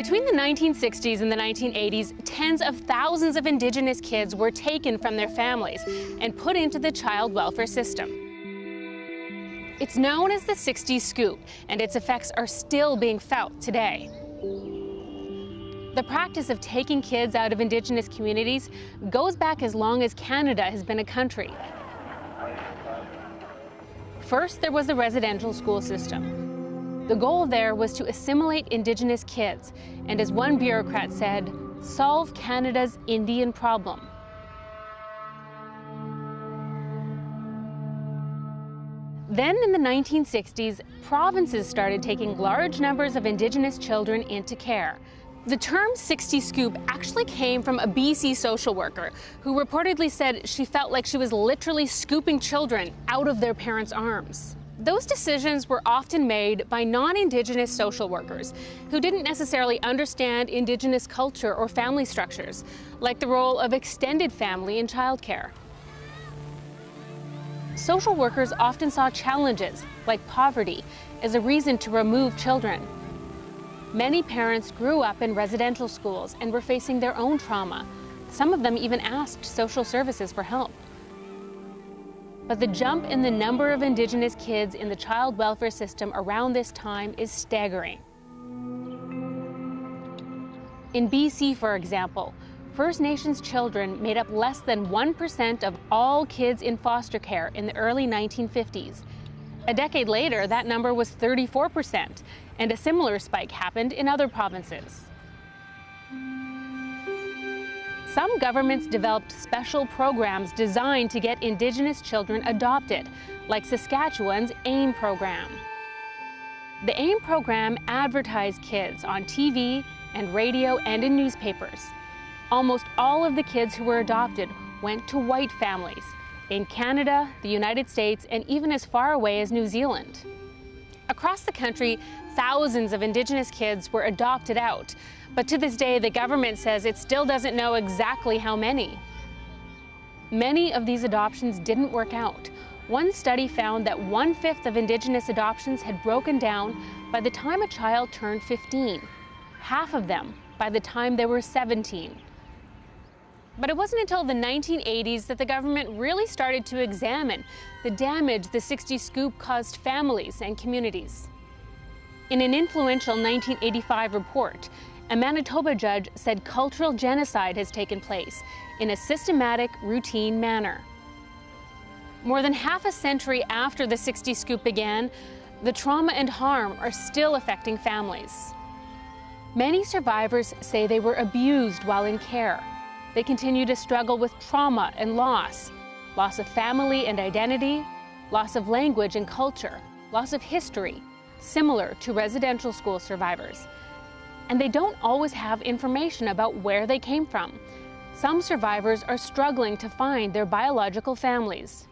Between the 1960s and the 1980s, tens of thousands of Indigenous kids were taken from their families and put into the child welfare system. It's known as the 60s scoop, and its effects are still being felt today. The practice of taking kids out of Indigenous communities goes back as long as Canada has been a country. First, there was the residential school system. The goal there was to assimilate Indigenous kids, and as one bureaucrat said, solve Canada's Indian problem. Then in the 1960s, provinces started taking large numbers of Indigenous children into care. The term 60 scoop actually came from a BC social worker who reportedly said she felt like she was literally scooping children out of their parents' arms. Those decisions were often made by non-Indigenous social workers who didn't necessarily understand Indigenous culture or family structures, like the role of extended family in childcare. Social workers often saw challenges, like poverty, as a reason to remove children. Many parents grew up in residential schools and were facing their own trauma. Some of them even asked social services for help. But the jump in the number of Indigenous kids in the child welfare system around this time is staggering. In BC, for example, First Nations children made up less than 1% of all kids in foster care in the early 1950s. A decade later, that number was 34%, and a similar spike happened in other provinces. Some governments developed special programs designed to get Indigenous children adopted, like Saskatchewan's AIM program. The AIM program advertised kids on TV and radio and in newspapers. Almost all of the kids who were adopted went to white families in Canada, the United States, and even as far away as New Zealand. Across the country, thousands of Indigenous kids were adopted out, but to this day, the government says it still doesn't know exactly how many. Many of these adoptions didn't work out. One study found that 1/5 of Indigenous adoptions had broken down by the time a child turned 15, half of them by the time they were 17. But it wasn't until the 1980s that the government really started to examine the damage the 60 scoop caused families and communities. In an influential 1985 report, a Manitoba judge said cultural genocide has taken place in a systematic, routine manner. More than half a century after the 60 scoop began, the trauma and harm are still affecting families. Many survivors say they were abused while in care. They continue to struggle with trauma and loss of family and identity, loss of language and culture, loss of history, similar to residential school survivors. And they don't always have information about where they came from. Some survivors are struggling to find their biological families.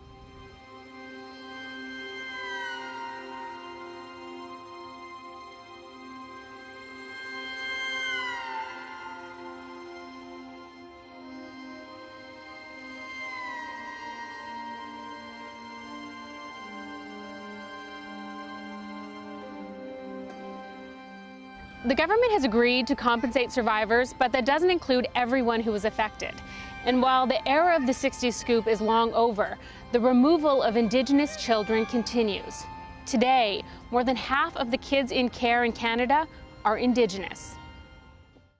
The government has agreed to compensate survivors, but that doesn't include everyone who was affected. And while the era of the 60s scoop is long over, the removal of Indigenous children continues. Today, more than half of the kids in care in Canada are Indigenous.